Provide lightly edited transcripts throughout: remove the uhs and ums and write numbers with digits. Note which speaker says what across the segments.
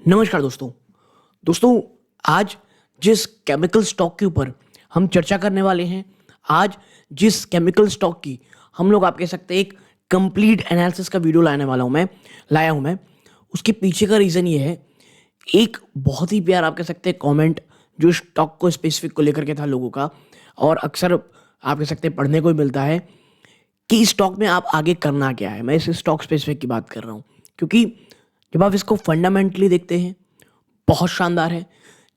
Speaker 1: नमस्कार दोस्तों आज जिस केमिकल स्टॉक के ऊपर हम चर्चा करने वाले हैं, आज जिस केमिकल स्टॉक की हम लोग आप कह सकते हैं एक कंप्लीट एनालिसिस का वीडियो लाया हूं मैं उसके पीछे का रीज़न ये है। एक बहुत ही प्यार आप कह सकते हैं कमेंट जो स्टॉक को स्पेसिफिक को लेकर के था लोगों का, और अक्सर आप कह सकते हैं पढ़ने को ही मिलता है कि इस स्टॉक में आप आगे करना क्या है। मैं इस स्टॉक स्पेसिफिक की बात कर रहा हूँ क्योंकि जब आप इसको फंडामेंटली देखते हैं बहुत शानदार है।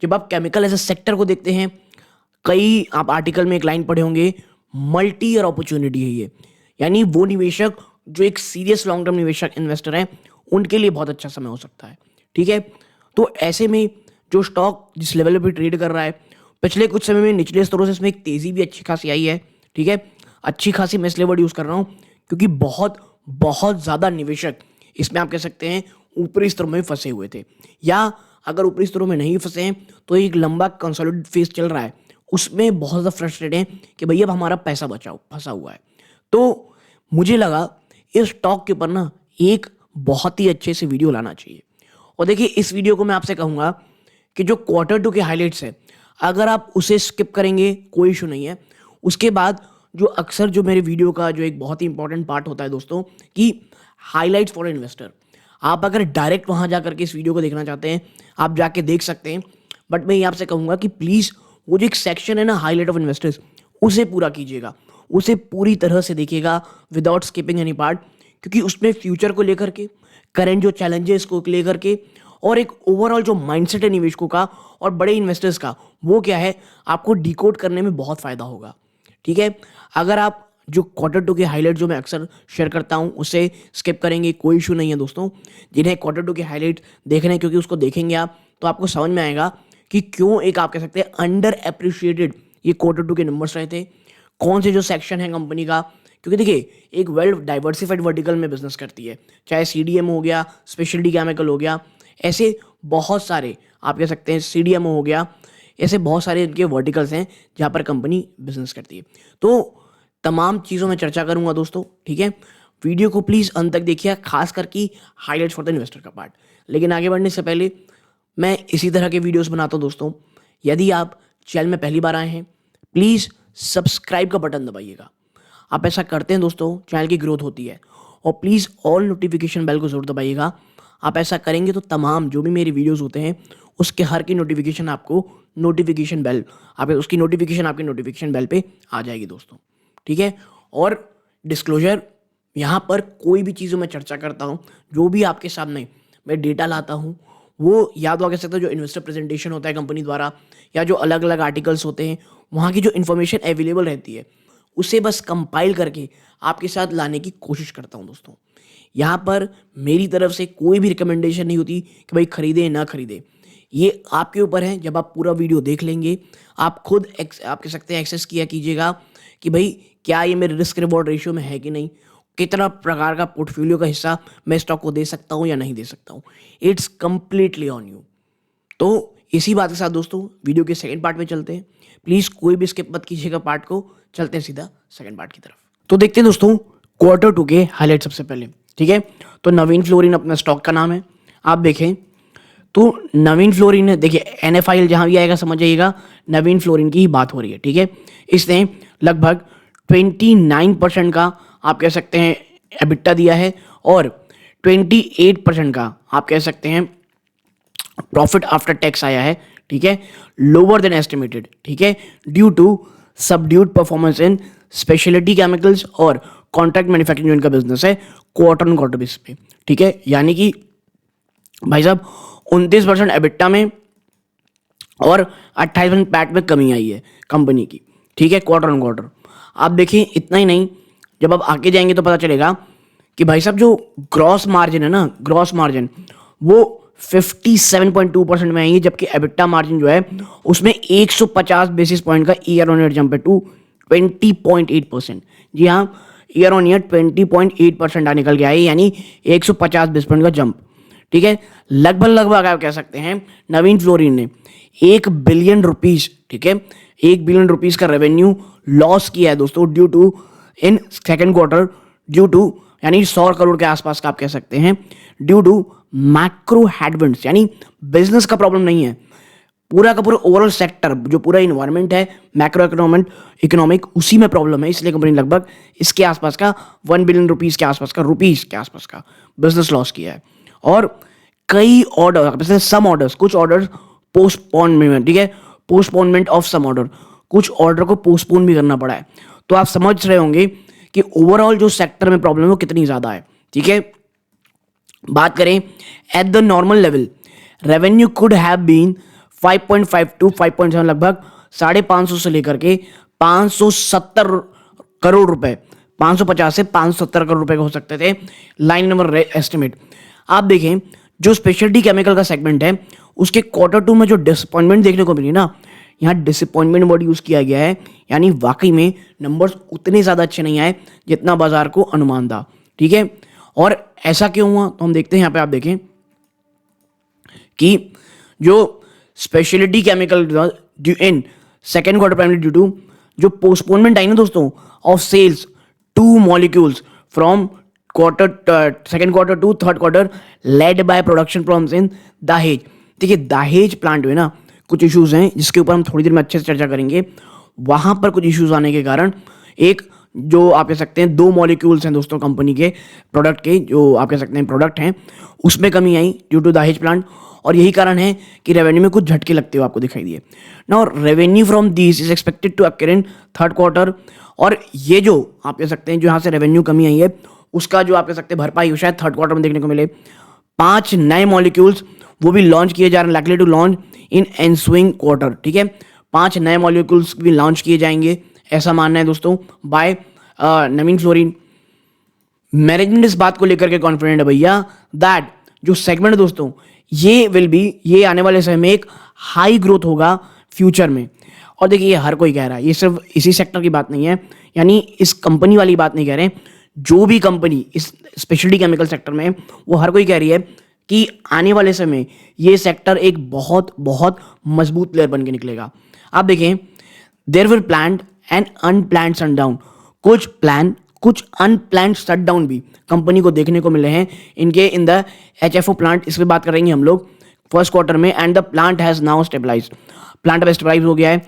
Speaker 1: जब आप केमिकल एज ए सेक्टर को देखते हैं, कई आप आर्टिकल में एक लाइन पढ़े होंगे, मल्टी ईयर अपॉर्चुनिटी है ये, यानी वो निवेशक जो एक सीरियस लॉन्ग टर्म निवेशक इन्वेस्टर हैं उनके लिए बहुत अच्छा समय हो सकता है। ठीक है, तो ऐसे में जो स्टॉक जिस लेवल पे ट्रेड कर रहा है, पिछले कुछ समय में निचले स्तरों से इसमें एक तेज़ी भी अच्छी खासी आई है। ठीक है, अच्छी खासी मैं इसलिए वर्ड यूज़ कर रहा हूँ क्योंकि बहुत बहुत ज़्यादा निवेशक इसमें आप कह सकते हैं ऊपरी स्तरों में फंसे हुए थे, या अगर ऊपरी स्तरों में नहीं फंसे हैं तो एक लंबा कंसोलिडेट फेज चल रहा है, उसमें बहुत ज़्यादा फ्रस्ट्रेट है कि भैया अब हमारा पैसा बचाओ फंसा हुआ है। तो मुझे लगा इस स्टॉक के ऊपर ना एक बहुत ही अच्छे से वीडियो लाना चाहिए। और देखिए, इस वीडियो को मैं आपसे कहूँगा कि जो Q2 के हाईलाइट्स है, अगर आप उसे स्किप करेंगे कोई इशू नहीं है। उसके बाद जो अक्सर जो मेरे वीडियो का जो एक बहुत ही इंपॉर्टेंट पार्ट होता है दोस्तों, कि हाईलाइट्स फॉर इन्वेस्टर, आप अगर डायरेक्ट वहाँ जा करके इस वीडियो को देखना चाहते हैं आप जाके देख सकते हैं, बट मैं ये आपसे कहूँगा कि प्लीज़ वो जो एक सेक्शन है ना हाईलाइट ऑफ इन्वेस्टर्स, उसे पूरा कीजिएगा, उसे पूरी तरह से देखिएगा विदाउट स्किपिंग एनी पार्ट, क्योंकि उसमें फ्यूचर को लेकर के, करंट जो चैलेंजेस को लेकर के, और एक ओवरऑल जो माइंडसेट है निवेशकों का और बड़े इन्वेस्टर्स का, वो क्या है आपको डिकोड करने में बहुत फ़ायदा होगा। ठीक है, अगर आप जो Q2 के हाईलाइट जो मैं अक्सर शेयर करता हूं उसे स्किप करेंगे कोई इशू नहीं है दोस्तों। जिन्हें Q2 के हाईलाइट देखने हैं, क्योंकि उसको देखेंगे आप तो आपको समझ में आएगा कि क्यों एक आप कह सकते हैं अंडर एप्रिशिएटेड ये Q2 के नंबर्स रहे थे, कौन से जो सेक्शन है कंपनी का। क्योंकि देखिए, एक वेल डाइवर्सिफाइड वर्टिकल में बिजनेस करती है, चाहे CDMO हो गया, स्पेशलिटी केमिकल हो गया, ऐसे बहुत सारे आप कह सकते हैं CDMO हो गया, ऐसे बहुत सारे इनके वर्टिकल्स हैं जहाँ पर कंपनी बिजनेस करती है। तो तमाम चीज़ों में चर्चा करूंगा दोस्तों। ठीक है, वीडियो को प्लीज़ अंत तक देखिए, खास करके हाईलाइट्स फॉर द इन्वेस्टर का पार्ट। लेकिन आगे बढ़ने से पहले मैं इसी तरह के वीडियोस बनाता हूं दोस्तों। यदि आप चैनल में पहली बार आए हैं, प्लीज़ सब्सक्राइब का बटन दबाइएगा। आप ऐसा करते हैं दोस्तों, चैनल की ग्रोथ होती है। और प्लीज़ ऑल नोटिफिकेशन बेल को जरूर दबाइएगा। आप ऐसा करेंगे तो तमाम जो भी मेरे वीडियोज़ होते हैं उसके हर की नोटिफिकेशन आपको नोटिफिकेशन बेल उसकी नोटिफिकेशन आपके नोटिफिकेशन बेल पे आ जाएगी दोस्तों। ठीक है, और डिस्क्लोजर, यहाँ पर कोई भी चीज़ों में चर्चा करता हूँ, जो भी आपके सामने मैं डेटा लाता हूँ, वो या तो कह सकते हो जो इन्वेस्टर प्रेजेंटेशन होता है कंपनी द्वारा, या जो अलग अलग आर्टिकल्स होते हैं वहाँ की जो इन्फॉर्मेशन अवेलेबल रहती है उसे बस कंपाइल करके आपके साथ लाने की कोशिश करता हूँ दोस्तों। यहाँ पर मेरी तरफ से कोई भी रिकमेंडेशन नहीं होती कि भाई खरीदें ना खरीदें, ये आपके ऊपर है। जब आप पूरा वीडियो देख लेंगे आप खुद आप कह सकते हैं एक्सेस किया कीजिएगा कि भाई क्या ये मेरे रिस्क रिवॉर्ड रेशियो में है कि नहीं, कितना प्रकार का पोर्टफोलियो का हिस्सा मैं स्टॉक को दे सकता हूँ या नहीं दे सकता हूँ। It's completely on you. तो इसी बात के साथ दोस्तों वीडियो के सेकंड पार्ट में चलते हैं। प्लीज़ कोई भी स्किप मत कीजिएगा पार्ट को, चलते हैं सीधा सेकंड पार्ट की तरफ। तो देखते हैं दोस्तों Q2 के हाईलाइट सबसे पहले। ठीक है, तो नवीन फ्लोरिन अपना स्टॉक का नाम है। आप देखें तो नवीन फ्लोरिन, देखिए NFIL जहाँ भी आएगा समझ जाइएगा नवीन फ्लोरिन की ही बात हो रही है। ठीक है, इसने लगभग 29% का आप कह सकते हैं एबिटा दिया है और 28% का आप कह सकते हैं प्रॉफिट आफ्टर टैक्स आया है। ठीक है, लोअर देन एस्टिमेटेड। ठीक है, due to subdued performance in specialty chemicals और कॉन्ट्रैक्ट मैन्युफैक्चरिंग जो इनका बिजनेस है Q-on-Q बेस पे। ठीक है, यानी कि भाई साहब 29% एबिटा में और 28% पैट में कमी आई है कंपनी की। ठीक है, Q-on-Q। आप देखिए, इतना ही नहीं, जब आप आगे जाएंगे तो पता चलेगा कि भाई साहब जो ग्रॉस मार्जिन है ना, ग्रॉस मार्जिन वो 57.2% में आई है, जबकि एबिटा मार्जिन जो है उसमें 150 बेसिस पॉइंट का ईयर ऑन ईयर जंप है टू 20.8%। जी हाँ, ईयर ऑन ईयर 20.8% निकल गया है, यानी 150 बेसिस पॉइंट का जंप। ठीक है, लगभग आप कह सकते हैं नवीन फ्लोरिन ने 1 बिलियन रुपीज, ठीक है, 1 बिलियन रुपीज का रेवेन्यू लॉस किया है दोस्तों due to in second quarter, due to यानी 100 करोड़ के आसपास का आप कह सकते हैं, ड्यू टू मैक्रो हेडविंड्स, यानी बिजनेस का प्रॉब्लम नहीं है, पूरा का पूरा ओवरऑल सेक्टर जो पूरा इन्वायरमेंट है मैक्रो इकोनॉमिक उसी में प्रॉब्लम है, इसलिए कंपनी लगभग इसके आसपास का 1 बिलियन रुपीस के आसपास का बिजनेस लॉस किया है। और कई ऑर्डर, सम ऑर्डर्स, कुछ ऑर्डर्स पोस्टपोनमेंट, ठीक है, पोस्टपोनमेंट ऑफ सम ऑर्डर, कुछ ऑर्डर को पोस्टपोन भी करना पड़ा है। तो आप समझ रहे होंगे कि ओवरऑल जो सेक्टर में प्रॉब्लम है वो कितनी ज्यादा है। ठीक है, बात करें at the normal level, revenue could have been 5.5 to 5.7, लगभग 550 से लेकर के 570 करोड़ रुपए, 550 से 570 करोड़ रुपए के हो सकते थे लाइन नंबर एस्टिमेट। आप देखें जो स्पेशलिटी केमिकल का सेगमेंट है उसके Q2 में जो डिसअपॉइंटमेंट देखने को मिली ना, यहाँ डिसअपॉइंटमेंट वर्ड यूज किया गया है, यानी वाकई में नंबर्स उतने ज्यादा अच्छे नहीं आए जितना बाजार को अनुमान था। ठीक है, और ऐसा क्यों हुआ तो हम देखते हैं, यहाँ पे आप देखें कि जो specialty chemical due in second quarter primary due to जो पोस्टपोनमेंट आई ना दोस्तों of sales 2 molecules from second quarter to third quarter led by production problems in Dahej. देखिए दहेज प्लांट में ना कुछ इश्यूज हैं जिसके ऊपर हम थोड़ी देर में अच्छे से चर्चा करेंगे। वहां पर कुछ इश्यूज आने के कारण एक जो आप कह सकते हैं 2 मॉलिक्यूल्स हैं दोस्तों कंपनी के प्रोडक्ट के, जो आप कह सकते हैं प्रोडक्ट हैं, उसमें कमी आई ड्यू टू दहेज प्लांट, और यही कारण है कि रेवेन्यू में कुछ झटके लगते हुए आपको दिखाई दिए। Now revenue from this is expected to occur in third quarter, और ये जो आप कह सकते हैं जो यहाँ से रेवेन्यू कमी आई है उसका जो आप कह सकते हैं भरपाई शायद थर्ड क्वार्टर में देखने को मिले। 5 नए मॉलिक्यूल्स वो भी लॉन्च किए जा रहे हैं, likely to launch in ensuing quarter. ठीक है, 5 नए मॉलिक्यूल्स भी लॉन्च किए जाएंगे ऐसा मानना है दोस्तों बाय नवीन फ्लोरिन। मैनेजमेंट इस बात को लेकर के कॉन्फिडेंट है भैया दैट जो सेगमेंट है दोस्तों ये आने वाले समय में एक हाई ग्रोथ होगा फ्यूचर में। और देखिए ये हर कोई कह रहा है, ये सिर्फ इसी सेक्टर की बात नहीं है, यानी इस कंपनी वाली बात नहीं कह रहे हैं, जो भी कंपनी इस स्पेशलिटी केमिकल सेक्टर में वो हर कोई कह रही है कि आने वाले समय में ये सेक्टर एक बहुत बहुत मजबूत प्लेयर बन के निकलेगा। आप देखें there will planned and unplanned shutdown, कुछ प्लान कुछ अनप्लान्ड शटडाउन भी कंपनी को देखने को मिले हैं इनके इन द HFO प्लांट। इस पर बात करेंगे हम लोग फर्स्ट क्वार्टर में, and the plant has now stabilise, plant अब स्टेबलाइज हो गया है।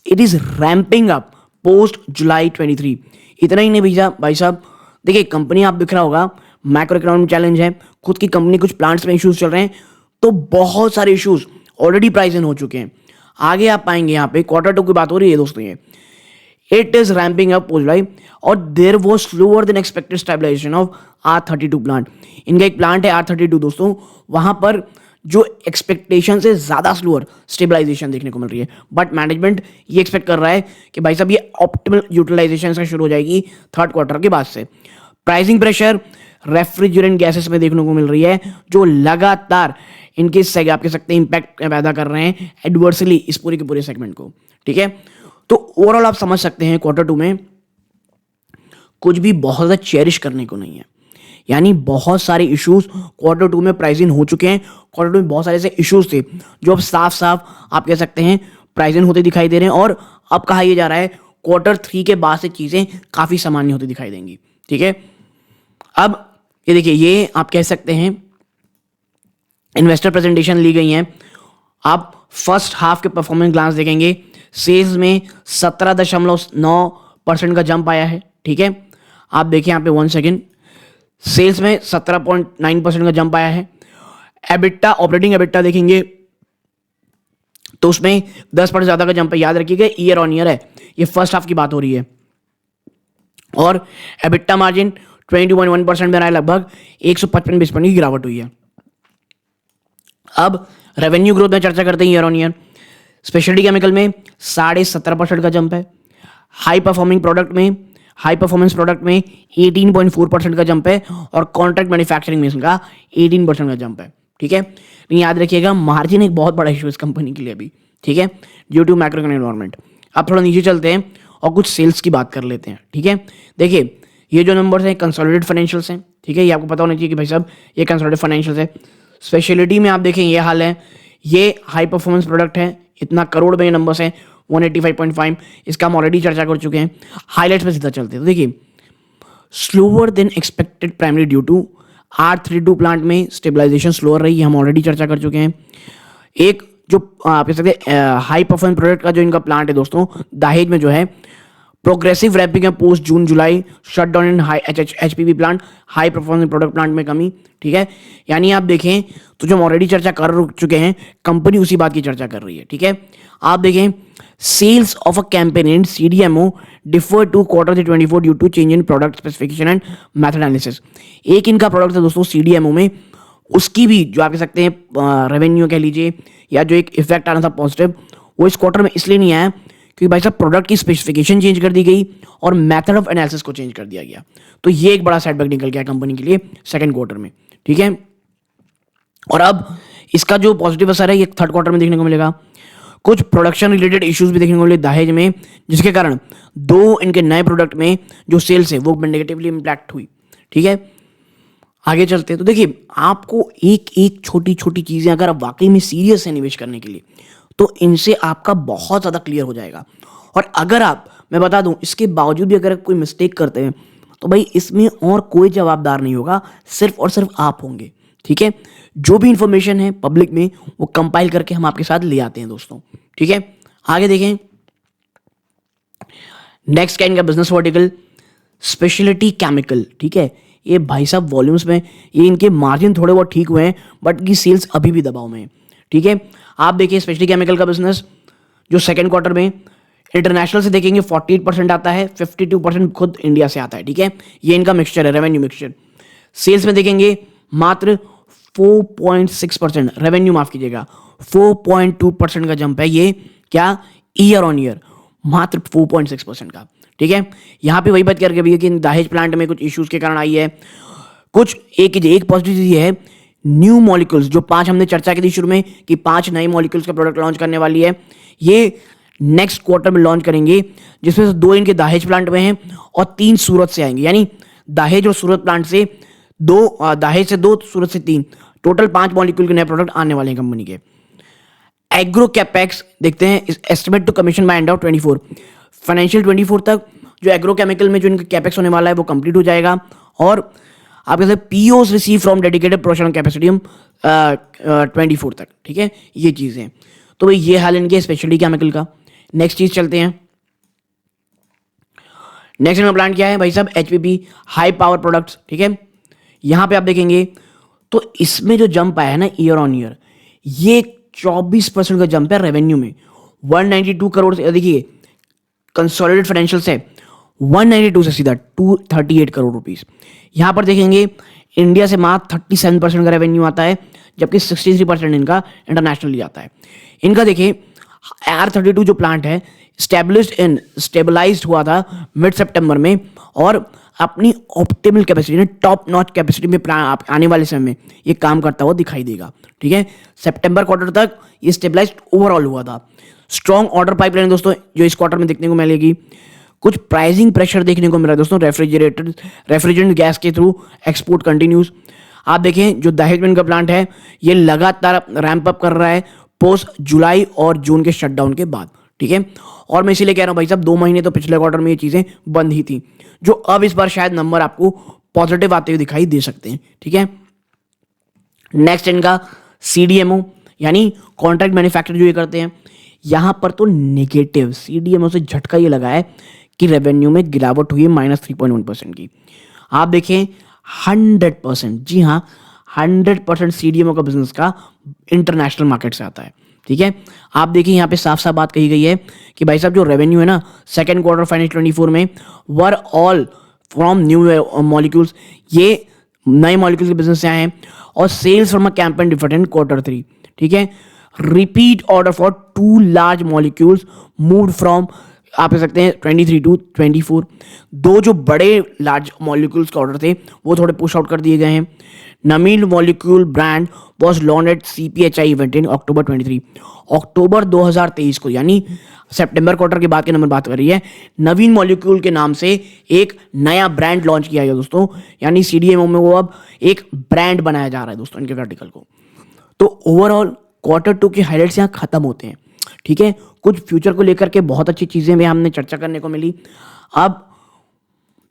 Speaker 1: It is ramping up post July 23। इतना ही नहीं भैया भाई साहब, देखिए कंपनी आप दिख रहा होगा मैक्रो इकोनॉमिक चैलेंज है, खुद की कंपनी कुछ प्लांट्स में इश्यूज चल रहे हैं, तो बहुत सारे इश्यूज ऑलरेडी प्राइस इन हो चुके हैं। आगे आप पाएंगे यहाँ पे Q2 की बात हो रही है दोस्तों, ये it is ramping up post July, और there was slower than expected stabilisation of R32 plant. इनका एक प्लांट है R32 दोस्तों, वहां पर जो एक्सपेक्टेशन से ज्यादा स्लोअर स्टेबलाइजेशन देखने को मिल रही है, बट मैनेजमेंट ये एक्सपेक्ट कर रहा है कि भाई साहब ये ऑप्टिमल यूटिलाइजेशन से शुरू हो जाएगी थर्ड क्वार्टर के बाद से। प्राइसिंग प्रेशर रेफ्रिजरेंट गैसेस में देखने को मिल रही है जो लगातार इनके आप कह सकते हैं इंपैक्ट पैदा कर रहे हैं एडवर्सली इस पूरे के पूरे सेगमेंट को। ठीक है, तो ओवरऑल आप समझ सकते हैं Q2 में कुछ भी बहुत ज्यादा चेरिश करने को नहीं है, यानी बहुत सारे इश्यूज Q2 में प्राइस इन हो चुके हैं। Q2 में बहुत सारे ऐसे इश्यूज थे जो अब साफ साफ आप कह सकते हैं प्राइस इन होते दिखाई दे रहे हैं, और अब कहा यह जा रहा है Q3 के बाद से चीजें काफी सामान्य होती दिखाई देंगी। ठीक है, अब ये देखिए ये आप कह सकते हैं इन्वेस्टर प्रेजेंटेशन ली गई है, आप फर्स्ट हाफ के परफॉर्मेंस ग्लांस देखेंगे, सेल्स में 17.9% का जंप आया है। ठीक है, आप देखिए यहाँ पे 1 सेकेंड, सेल्स में 17.9% का जंप आया है। एबिटा ऑपरेटिंग एबिटा देखेंगे तो उसमें 10% ज्यादा का जंप है, याद रखिएगा ईयर ऑन ईयर है, ये फर्स्ट हाफ की बात हो रही है। और एबिटा मार्जिन 22.1% में रहा है, लगभग 155 बेस पॉइंट की गिरावट हुई है। अब रेवेन्यू ग्रोथ में चर्चा करते हैं year on year, speciality chemical में 17.5% का जंप है, हाई परफॉर्मिंग प्रोडक्ट में हाई परफॉर्मेंस प्रोडक्ट में 18.4% का जंप है, और कॉन्ट्रैक्ट मैन्युफैक्चरिंग में इसका 18% का जंप है। ठीक है, लेकिन याद रखिएगा मार्जिन एक बहुत बड़ा इशू इस कंपनी के लिए अभी। ठीक है, ड्यू टू मैक्रो एनवायरनमेंट। अब थोड़ा नीचे चलते हैं और कुछ सेल्स की बात कर लेते हैं। ठीक है, देखिए ये जो नंबर्स हैं कंसोलिडेटेड फाइनेंशियल्स हैं। ठीक है, ये आपको पता होना चाहिए कि भाई साहब ये कंसोलिडेटेड फाइनेंशियल्स है। स्पेशलिटी में आप देखें ये हाल है, ये हाई परफॉर्मेंस प्रोडक्ट है, इतना करोड़ में ये नंबर्स हैं 185.5, इसका हम ऑलरेडी चर्चा कर चुके हैं। हाईलाइट्स पे सीधा चलते हैं, तो देखिए slower than expected primary due to R32 plant में स्टेबलाइजेशन स्लोअर रही है, हम ऑलरेडी चर्चा कर चुके हैं। एक जो आप कह सकते हैं हाई परफॉर्मेंस प्रोडक्ट का जो इनका प्लांट है दोस्तों दहेज में जो है, प्रोग्रेसिव रैपिंग है post June July, shut down in high HPP plant, high performance product plant में कमी। ठीक है, यानी आप देखें तो जो हम ऑलरेडी चर्चा कर चुके हैं, कंपनी उसी बात की चर्चा कर रही है। ठीक है, आप देखें sales of a campaign in CDMO defer to Q3 due to change in product specification and method analysis. एक इनका प्रोडक्ट है दोस्तों CDMO में, उसकी भी जो आप कह सकते हैं रेवेन्यू कह लीजिए या जो एक इफेक्ट आना था पॉजिटिव, वो इस क्वार्टर में इसलिए नहीं आया क्योंकि भाई साहब प्रोडक्ट की स्पेसिफिकेशन चेंज कर दी गई और मेथड ऑफ एनालिसिस को चेंज कर दिया गया। तो ये एक बड़ा सेटबैक निकल गया कंपनी के लिए सेकंड क्वार्टर में। ठीक है, और अब इसका जो पॉजिटिव असर है ये थर्ड क्वार्टर में देखने को मिलेगा। कुछ प्रोडक्शन रिलेटेड इश्यूज भी देखने को मिले दहेज में, जिसके कारण 2 इनके नए प्रोडक्ट में जो सेल्स है वो नेगेटिवली इंपैक्ट हुई। ठीक है, आगे चलते हैं तो देखिए आपको एक एक छोटी छोटी चीजें अगर आप वाकई में सीरियस है निवेश करने के लिए, तो इनसे आपका बहुत ज़्यादा क्लियर हो जाएगा। और अगर आप, मैं बता दूं, इसके बावजूद भी अगर आप कोई मिस्टेक करते हैं तो भाई इसमें और कोई जवाबदार नहीं होगा, सिर्फ और सिर्फ आप होंगे। ठीक है, जो भी इंफॉर्मेशन है पब्लिक में वो कंपाइल करके हम आपके साथ ले आते हैं दोस्तों। ठीक है, आगे देखें नेक्स्ट क्या इनका बिजनेस वर्टिकल, स्पेशलिटी केमिकल। ठीक है, ये भाई साहब वॉल्यूम्स में ये इनके मार्जिन थोड़े बहुत ठीक हुए हैं, बट इनकी सेल्स अभी भी दबाव में है। ठीक है, आप देखिए स्पेशलिटी केमिकल का बिजनेस जो सेकंड क्वार्टर में इंटरनेशनल से देखेंगे 48% आता है, 52% खुद इंडिया से आता है। ठीक है, ये इनका मिक्सचर है, रेवेन्यू मिक्सचर। सेल्स में देखेंगे मात्र 4.6%, रेवेन्यू माफ कीजिएगा 4.2% का जंप है ये, क्या ईयर ऑन ईयर, मात्र 4.6% का। ठीक है, यहां पे वही बात करके भी है कि दहेज प्लांट में कुछ इश्यूज के कारण आई है। कुछ एक पॉजिटिव चीज ये है, न्यू मॉलिक्यूल्स जो 5 हमने चर्चा की थी शुरू में कि 5 नए मॉलिक्यूल्स का प्रोडक्ट लॉन्च करने वाली है, ये नेक्स्ट क्वार्टर में लॉन्च करेंगे, जिसमें से 2 इनके दहेज प्लांट में हैं और 3 सूरत से आएंगे। यानी दहेज और सूरत प्लांट से 2, दहेज से 2, सूरत से 3, टोटल 5 मॉलिक्यूल के नए प्रोडक्ट आने वाले हैं कंपनी के। एग्रो कैपेक्स देखते हैं, estimate to commission by end of 24, financial 24 तक जो एग्रो केमिकल में जो इनका कैपेक्स होने वाला है वो कंप्लीट हो जाएगा। और आप कहते हैं POs receive from dedicated production capacity 24 तक। ठीक है, ये चीजें, तो भाई ये हाल इनके स्पेशलिटी केमिकल का। नेक्स्ट चीज चलते हैं, नेक्स्ट इनका प्लान क्या है भाई साहब, HPP हाई पावर प्रोडक्ट्स। ठीक है, यहां पे आप देखेंगे तो इसमें जो जंप आया है ना ईयर ऑन ईयर, ये 24% का जंप है रेवेन्यू में, 192 करोड़ से, देखिए कंसोलिडेटेड फाइनेंशियल से 192 से सीधा 238 करोड़ रुपीस। यहां पर देखेंगे इंडिया से मात्र 37% का रेवेन्यू आता है, जबकि 63% इनका इंटरनेशनली आता है। इनका देखिए R32 जो प्लांट है स्टेबलाइज्ड हुआ था मिड सितंबर में, और अपनी optimal capacity top notch capacity में आने वाले समय में ये काम करता हुआ दिखाई देगा। ठीक है, सितंबर क्वार्टर तक ये स्टेबलाइज्ड ओवरऑल हुआ था। स्ट्रॉन्ग ऑर्डर पाइपलाइन दोस्तों जो इस क्वार्टर में देखने को मिलेगी। कुछ प्राइसिंग प्रेशर देखने को मिला है दोस्तों, रेफ्रिजरेंट गैस के थ्रू एक्सपोर्ट कंटिन्यूज। आप देखें जो दहेज में इनका प्लांट है ये लगातार रैंप अप कर रहा है पोस्ट जुलाई और जून के शटडाउन के बाद। ठीक है, और मैं इसीलिए कह रहा हूं भाई साहब 2 महीने तो पिछले क्वार्टर में ये चीजें बंद ही थी, जो अब इस बार शायद नंबर आपको पॉजिटिव आते हुए दिखाई दे सकते हैं। ठीक है, नेक्स्ट इनका CDMO यानी कॉन्ट्रैक्ट मैन्युफैक्चर जो ये करते हैं, यहां पर तो नेगेटिव CDMO से झटका ये लगा है कि रेवेन्यू में गिरावट हुई है -3.1% की। आप देखें 100%, जी हाँ 100% CDMO का बिजनेस का इंटरनेशनल मार्केट से आता है। ठीक है, आप देखिए यहाँ पे साफ साफ बात कही गई है कि भाई साहब जो रेवेन्यू है ना सेकंड क्वार्टर फाइनेंशियल 24 में were all from new molecules, ये नए मॉलिक्यूल्स के बिजनेस से आए हैं, और sales from a campaign different Q3। ठीक है, repeat order for 2 large molecules moved from, आप कह सकते हैं 23 to 24, 2 जो बड़े लार्ज मॉलिक्यूल्स के ऑर्डर थे वो थोड़े पुश आउट कर दिए गए हैं। Navin molecule brand was launch at CPHI event in October 23, October 2023 को, यानी सितंबर क्वार्टर के बाद के नंबर बात कर रही है। नवीन मॉलिक्यूल के नाम से एक नया ब्रांड लॉन्च किया गया दोस्तों, यानी CDMO में वो अब एक ब्रांड बनाया जा रहा है दोस्तों इनके वर्टिकल को। तो ओवरऑल Q2 के हाइलाइट्स यहाँ खत्म होते हैं। ठीक है, कुछ फ्यूचर को लेकर के बहुत अच्छी चीजें भी हमने चर्चा करने को मिली। अब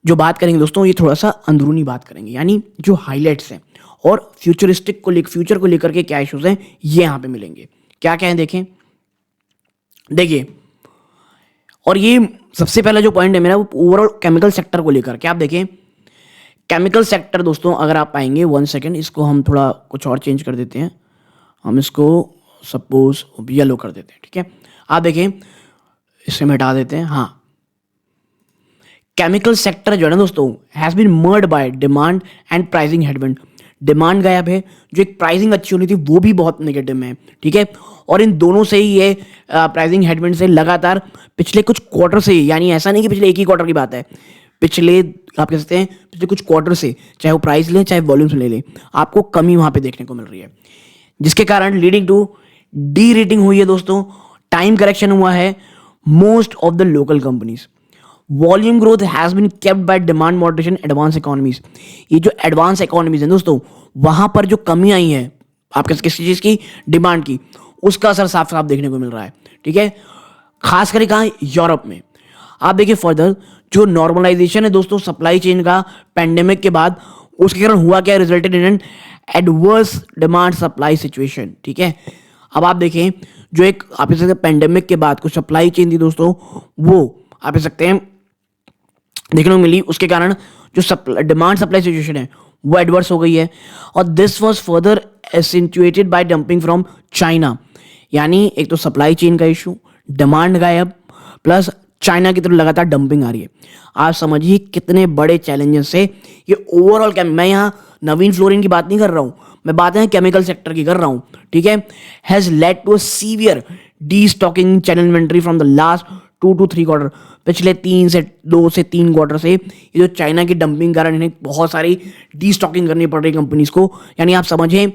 Speaker 1: जो बात करेंगे दोस्तों ये थोड़ा सा अंदरूनी बात करेंगे, यानी जो हाईलाइट्स हैं और फ्यूचर को लेकर के क्या इश्यूज हैं ये यहाँ पे मिलेंगे। क्या क्या है देखें, देखिए, और ये सबसे पहला जो पॉइंट है मेरा वो ओवरऑल केमिकल सेक्टर को लेकर के। आप देखें केमिकल सेक्टर दोस्तों, अगर आप पाएंगे 1 सेकेंड, इसको हम थोड़ा कुछ और चेंज कर देते हैं, हम इसको सपोज येलो कर देते हैं, ठीक है। आप देखें इसे मिटा देते हैं, हाँ। केमिकल सेक्टर जो है ना दोस्तों has been marred by demand and pricing headwind. Demand गायब है, जो एक प्राइसिंग अच्छी होनी थी वो भी बहुत नेगेटिव में है, ठीक है। और इन दोनों से ही ये प्राइसिंग हेडविंड से लगातार पिछले कुछ क्वार्टर से, यानी ऐसा नहीं कि पिछले एक ही क्वार्टर की बात है, पिछले आप कह सकते हैं पिछले कुछ क्वार्टर से, चाहे वो प्राइस लें चाहे वॉल्यूम्स ले लें, आपको कमी वहाँ पे देखने को मिल रही है, जिसके कारण लीडिंग टू डी रेटिंग हुई है दोस्तों। टाइम करेक्शन हुआ है most of the local companies. Volume growth has been kept by demand moderation advance economies. ये जो एडवांस इकोनॉमीज हैं दोस्तों, वहां पर जो कमी आई है आपके किस चीज की, डिमांड की, उसका असर साफ साफ देखने को मिल रहा है, ठीक है। खास करके कहाँ, यूरोप में। आप देखिए फर्दर जो नॉर्मलाइजेशन है दोस्तों सप्लाई चेन का पैंडेमिक के बाद, उसके कारण हुआ क्या, resulted in an adverse demand supply situation, ठीक है। अब आप देखें जो एक आप कह सकते हैं पैंडेमिक के बाद कुछ सप्लाई चेन थी दोस्तों, वो आप कह सकते हैं देखने को मिली, उसके कारण जो डिमांड सप्लाई सिचुएशन है वो एडवर्स हो गई है। और this was further accentuated by dumping from China, यानी एक तो सप्लाई चेन का इशू, डिमांड गायब, प्लस चाइना की तरफ लगातार डंपिंग आ रही है। आप समझिए कितने बड़े चैलेंजेस से ये ओवरऑल, मैं यहाँ नवीन फ्लोरिन की बात नहीं कर रहा हूँ, मैं बात है केमिकल सेक्टर की कर रहा हूँ, ठीक है। Has led to a severe destocking channel inventory from the last 2 to 3 quarter. पिछले 2 से 3 क्वार्टर से ये जो चाइना की डंपिंग कारण इन्हें बहुत सारी डी स्टॉकिंग करनी पड़ रही है कंपनीज को, यानी आप समझें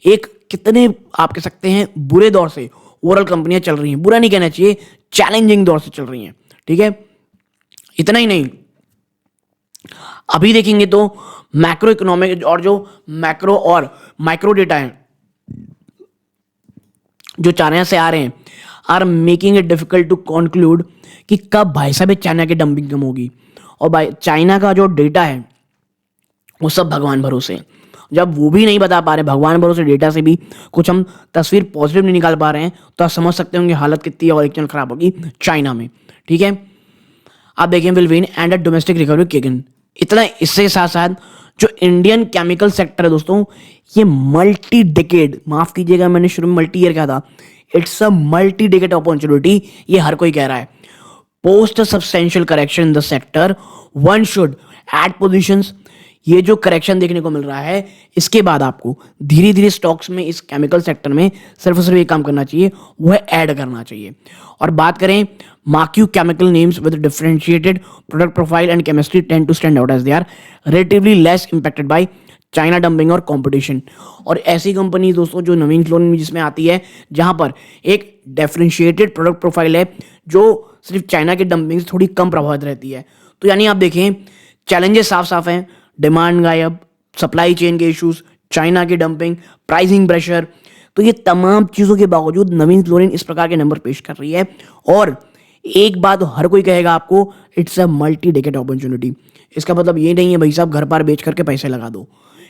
Speaker 1: एक कितने आप कह सकते हैं बुरे दौर से ओवरऑल कंपनियां चल रही हैं, बुरा नहीं कहना चाहिए, चैलेंजिंग दौर से चल रही हैं, ठीक है। इतना ही नहीं, अभी देखेंगे तो मैक्रो इकोनॉमिक और जो मैक्रो और माइक्रो डेटा है जो चाइना से आ रहे हैं, are making it difficult to conclude कि कब भाई साहब चाइना की डंपिंग कम होगी। और भाई चाइना का जो डेटा है वो सब भगवान भरोसे, जब वो भी नहीं बता पा रहे भगवान भरोसे डेटा से भी कुछ हम तस्वीर पॉजिटिव नहीं निकाल पा रहे हैं, तो आप समझ सकते होंगे हालत कितनी और एक खराब होगी चाइना में, ठीक है। आप देखें will win and a domestic recovery kick. इतना इससे साथ साथ जो इंडियन केमिकल सेक्टर है दोस्तों, ये मल्टी डेकेड, माफ कीजिएगा मैंने शुरू में मल्टी ईयर कहा था, it's a multi decade opportunity, ये हर कोई कह रहा है। Post substantial correction in the sector one should add positions. ये जो करेक्शन देखने को मिल रहा है, इसके बाद आपको धीरे धीरे स्टॉक्स में इस केमिकल सेक्टर में सिर्फ और सिर्फ एक काम करना चाहिए, वो है ऐड करना चाहिए। और बात करें marquee chemical names with differentiated product profile and chemistry tend to stand out as they are relatively less impacted by China dumping और कंपटीशन। और ऐसी कंपनी दोस्तों जो नवीन फ्लोरिन जिसमें आती है, जहां पर एक डिफरेंशिएटेड प्रोडक्ट प्रोफाइल है जो सिर्फ चाइना के डंपिंग से थोड़ी कम प्रभावित रहती है। तो यानी आप देखें चैलेंजेस साफ साफ हैं, डिमांड गायब, सप्लाई चेन के इश्यूज, चाइना की डंपिंग, प्राइसिंग प्रेशर। तो ये तमाम चीज़ों के बावजूद नवीन फ्लोरिन इस प्रकार के नंबर पेश कर रही है। और एक बात हर कोई कहेगा आपको, it's a multi decade opportunity. इसका मतलब ये नहीं है भाई साहब घर पर बेच करके पैसे लगा दो,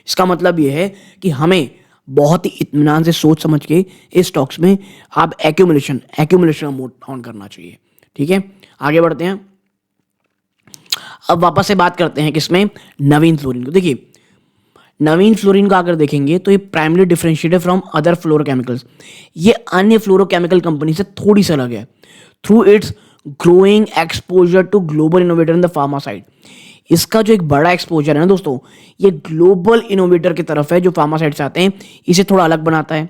Speaker 1: इसका मतलब ये है कि हमें बहुत ही इत्मीनान से सोच समझ के इस स्टॉक्स में आप एक्यूमुलेशन मोड ऑन करना चाहिए, ठीक है। आगे बढ़ते हैं, अब वापस से बात करते हैं किसमें, नवीन फ्लोरिन को। देखिए नवीन फ्लोरिन का अगर देखेंगे तो ये primary differentiated from other fluorochemicals, ये अन्य फ्लोरोकेमिकल कंपनी से थोड़ी सी अलग है through its growing exposure to global innovator in the pharma side. इसका जो एक बड़ा एक्सपोजर है ना दोस्तों, ये ग्लोबल इनोवेटर की तरफ है जो फार्मा साइड से आते हैं, इसे थोड़ा अलग बनाता है।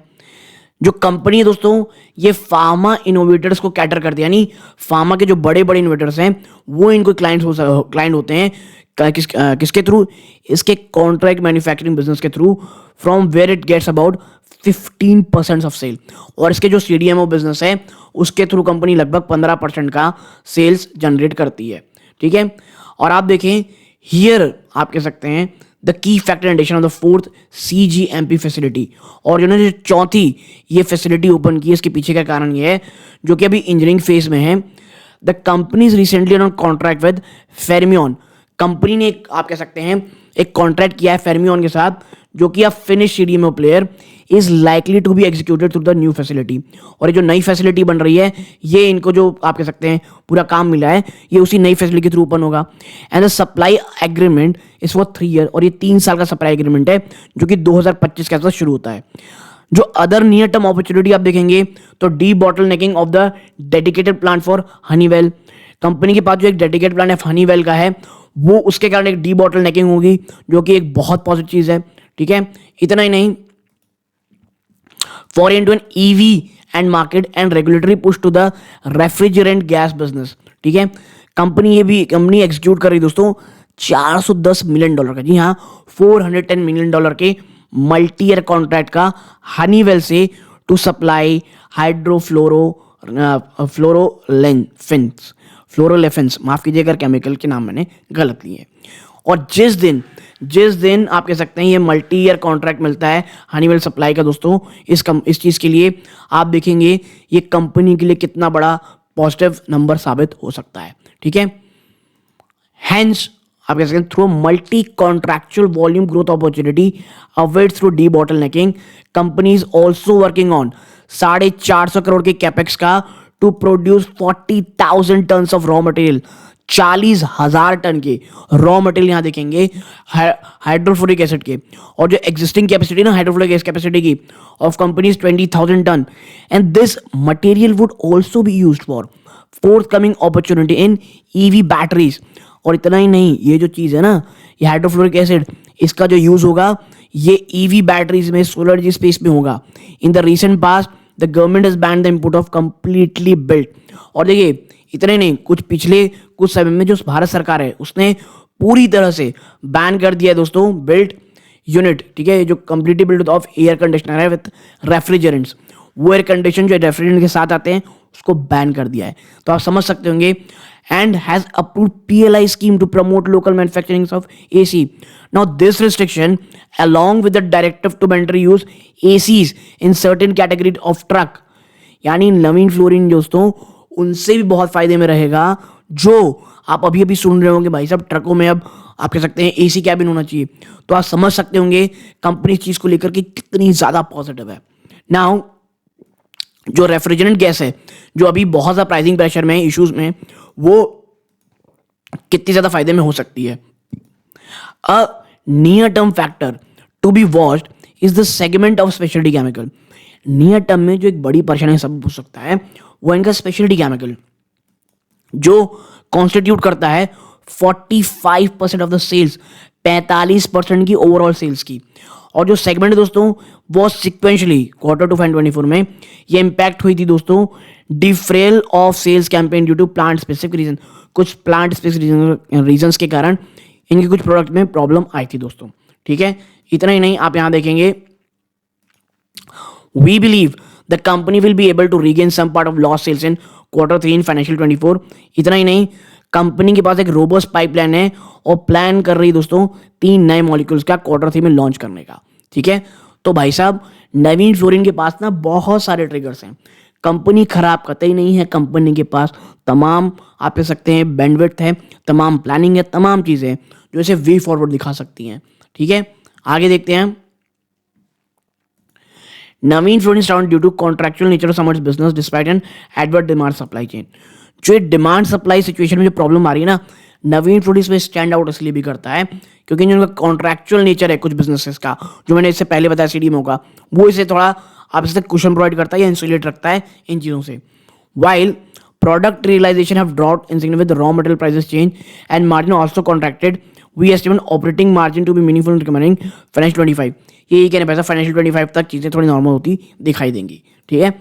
Speaker 1: जो कंपनी है दोस्तों, ये फार्मा इनोवेटर्स को कैटर करती है, यानी फार्मा के जो बड़े बड़े इनोवेटर्स हैं वो इनको क्लाइंट होते हैं किसके थ्रू, इसके कॉन्ट्रैक्ट मैन्युफैक्चरिंग बिजनेस के through, from where it gets about 15% of sale. और इसके जो CDMO बिजनेस है उसके थ्रू कंपनी लगभग 15% का सेल्स जनरेट करती है, ठीक है। और आप देखें हियर आप कह सकते हैं the key factor addition of the 4th CGMP facility. और जिन्होंने जो चौथी ये फैसिलिटी ओपन की, इसके पीछे का कारण ये है जो कि अभी इंजीनियरिंग फेज में है। The company's recently on contract with Fermion company ने आप कह सकते हैं एक कॉन्ट्रैक्ट किया है फेर्मियोन के साथ, जो कि a Finnish CDMO player is likely to be executed through the new facility. और ये जो नई फैसिलिटी बन रही है, ये इनको जो आप कह सकते हैं पूरा काम मिला है, ये उसी नई फैसिलिटी के थ्रू ओपन होगा। And the supply agreement is for 3 year, और ये 3 साल का सप्लाई एग्रीमेंट है जो कि 2025 के आसपास शुरू होता है। जो अदर नियर टर्म अपॉर्चुनिटी आप देखेंगे तो D bottle necking of the dedicated plant for Honeywell. Company के पास जो एक डेडिकेटेड प्लांट है हनीवेल का है, वो उसके कारण एक डी बॉटल नेकिंग होगी, जो कि एक बहुत पॉजिटिव चीज है। ठीक है, इतना ही नहीं, for into an EV end market and regulatory push to the refrigerant gas business. ठीक है, कंपनी एग्जीक्यूट कर रही दोस्तों $410 मिलियन का, जी हाँ, $410 मिलियन के मल्टी ईयर कॉन्ट्रैक्ट का हनीवेल से टू सप्लाई फ्लोरोलेफेंस, माफ कीजिएगा केमिकल के नाम मैंने गलत लिए। और जिस दिन आप कह सकते हैं ये मल्टी ईयर कॉन्ट्रैक्ट मिलता है हनीवेल सप्लाई का दोस्तों, इस चीज के लिए आप देखेंगे ये कंपनी के लिए कितना बड़ा पॉजिटिव नंबर साबित हो सकता है। ठीक है, हैंस आप कह सकते हैं through multi contractual volume growth opportunity awaits through the bottlenecking, company is also working on 450 crore के कैपेक्स का to produce 40,000 ton of raw material. 40,000 ton के रॉ मटेरियल यहां देखेंगे हाइड्रोफ्लोरिक एसिड के, और जो एग्जिस्टिंग कैपेसिटी ना हाइड्रोफ्लोरिक एसिड कैपेसिटी की of companies 20,000 ton, and this material would also be used for forthcoming opportunity in EV batteries. और इतना ही नहीं, ये जो चीज है ना, ये हाइड्रोफ्लोरिक एसिड, इसका जो यूज होगा ये ईवी बैटरीज में, सोलर एनर्जी स्पेस में होगा। In the recent past the government has banned the import of completely built. और देखिए इतने नहीं, कुछ समय में जो भारत सरकार है उसने पूरी तरह से बैन कर दिया है दोस्तों बिल्ट यूनिट। ठीक है, जो completely built of air conditioner है विद रेफ्रिजरेंट्स, वो एयर कंडीशन जो रेफ्रिजरेंट के साथ आते हैं उसको बैन कर दिया है। तो आप समझ सकते होंगे, and has approved PLI scheme to promote local manufacturing of AC. Now this restriction along with the directive to mandatory use ACs in certain category of truck, यानी नवीन फ्लोरिन दोस्तों उनसे भी बहुत फायदे में रहेगा, जो आप अभी अभी सुन रहे होंगे भाई साहब ट्रकों में अब आप कह सकते हैं एसी कैबिन होना चाहिए। तो आप समझ सकते होंगे कंपनी इस चीज को लेकर के कितनी ज्यादा पॉजिटिव है। नाउ जो रेफ्रिजरेंट गैस है जो अभी बहुत ज्यादा प्राइसिंग प्रेशर में इश्यूज में, वो कितनी ज्यादा फायदे में हो सकती है। A near term factor to be watched is the segment of speciality chemical. Near term में जो एक बड़ी परेशानी सब हो सकता है वो इनका स्पेशलिटी केमिकल, जो कॉन्स्टिट्यूट करता है 45% ऑफ द सेल्स, 45% की ओवरऑल सेल्स की। और जो सेगमेंट है दोस्तों वो सिक्वेंशली Q2 2024 में ये इंपैक्ट हुई थी दोस्तों deferral of sales campaign due to plant specific reason. कुछ प्लांट स्पेसिफिक रीजंस के कारण इनके कुछ प्रोडक्ट में प्रॉब्लम आई थी दोस्तों। ठीक है, इतना ही नहीं, आप यहां देखेंगे we believe the company will be able to regain some part of lost sales in Q3 in financial 24। इतना ही नहीं, कंपनी के पास एक रोबस्ट पाइपलाइन है और प्लान कर रही दोस्तों 3 नए मॉलिक्यूल्स का Q3 में लॉन्च करने का। ठीक है, तो भाई साहब नवीन फ्लोरिन के पास ना बहुत सारे ट्रिगर्स हैं, कंपनी खराब कतई नहीं है, कंपनी के पास तमाम आप कह सकते हैं बैंडविड्थ है, तमाम प्लानिंग है, तमाम चीजें हैं जो इसे वे फॉरवर्ड दिखा सकती हैं। ठीक है, आगे देखते हैं। Navin fluorine standout due to contractual nature of समर्स business despite an adverse demand supply chain. जो डिमांड सप्लाई सिचुएशन में जो प्रॉब्लम आ रही है ना, नवीन फ्लोरिन में स्टैंड आउट इसलिए भी करता है क्योंकि जो उनका कॉन्ट्रैक्चुअल नेचर है कुछ बिजनेसेस का, जो मैंने इससे पहले बताया सीडीएमओ का, वो इसे थोड़ा आप इससे कुशन प्रोवाइड करता है या इंसुलेट रखता है इन चीजों से। While product realization have dropped in significant with raw material prices change and margin also contracted, we estimate operating margin to be meaningful in coming financial 25। यही कहने पैसा फाइनेंशियल 25 तक चीजें थोड़ी नॉर्मल होती दिखाई देंगी। ठीक है,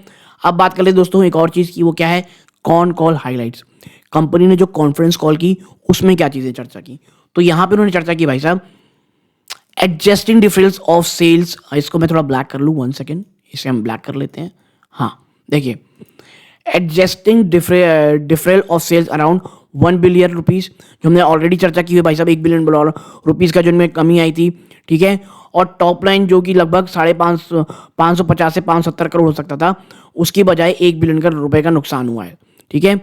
Speaker 1: अब बात कर ले दोस्तों एक और चीज की, वो क्या है, कॉन कॉल हाईलाइट्स। कंपनी ने जो कॉन्फ्रेंस कॉल की उसमें क्या चीजें चर्चा की, तो यहां पे उन्होंने चर्चा की भाई साहब एडजस्टिंग डिफरेंस ऑफ सेल्स। इसको मैं थोड़ा ब्लैक कर लूं, 1 सेकेंड, इसे हम ब्लैक कर लेते हैं। हाँ देखिए, adjusting deferral of sales around 1 billion rupees, जो हमने ऑलरेडी चर्चा की है भाई साहब, 1 बिलियन रुपीज का जो इनमें कमी आई थी। ठीक है, और टॉप लाइन जो कि लगभग 550 से 570 करोड़ हो सकता था, उसकी बजाय 1 बिलियन का रुपए का नुकसान हुआ है। ठीक है,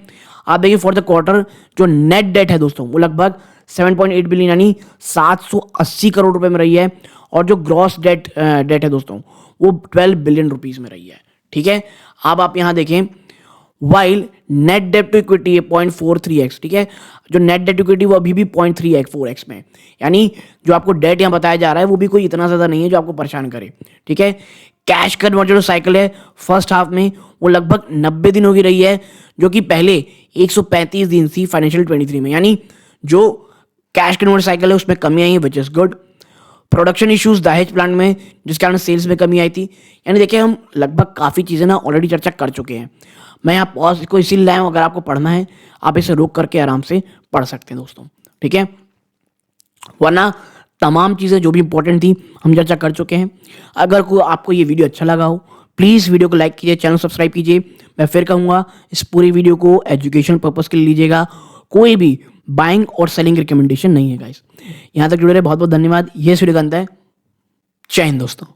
Speaker 1: आप देखिए फॉर द क्वार्टर जो नेट डेट है दोस्तों वो लगभग 7.8 बिलियन यानी 780 करोड़ रुपए में रही है। और जो ग्रॉस डेट है दोस्तों वो 12 बिलियन रुपीस में रही है। ठीक है, अब आप यहां देखें while net debt to equity है 0.43x। ठीक है, जो नेट डेट टू इक्विटी वो अभी भी 0.34x में है। यानी जो आपको डेट यहाँ बताया जा रहा है वो भी कोई इतना ज़्यादा नहीं है जो आपको परेशान करे। ठीक है, कैश कन्वर्जन जो साइकिल है फर्स्ट हाफ में वो लगभग 90 दिनों की रही है, जो कि पहले 135 दिन थी फाइनेंशियल 23 में। यानी जो कैश कन्वर्जन साइकिल है उसमें कमी आई है, which is good. Production issues दहेज प्लांट में जिसके कारण सेल्स में कमी आई थी। यानी देखिए हम लगभग काफ़ी चीज़ें ना ऑलरेडी चर्चा कर चुके हैं। मैं यहाँ पॉज को इसीलिए लाया हूँ, अगर आपको पढ़ना है आप इसे रोक करके आराम से पढ़ सकते हैं दोस्तों। ठीक है, वरना तमाम चीज़ें जो भी इंपॉर्टेंट थी हम चर्चा कर चुके हैं। अगर कोई आपको ये वीडियो अच्छा लगा हो प्लीज़ वीडियो को लाइक कीजिए, चैनल सब्सक्राइब कीजिए। मैं फिर कहूँगा इस पूरी वीडियो को एजुकेशन पर्पज़ के लिए लीजिएगा, कोई भी बाइंग और सेलिंग रिकमेंडेशन नहीं है गाइस। यहाँ तक जुड़े रहे बहुत बहुत धन्यवाद। ये वीडियो का अंत है। जय हिंद दोस्तों।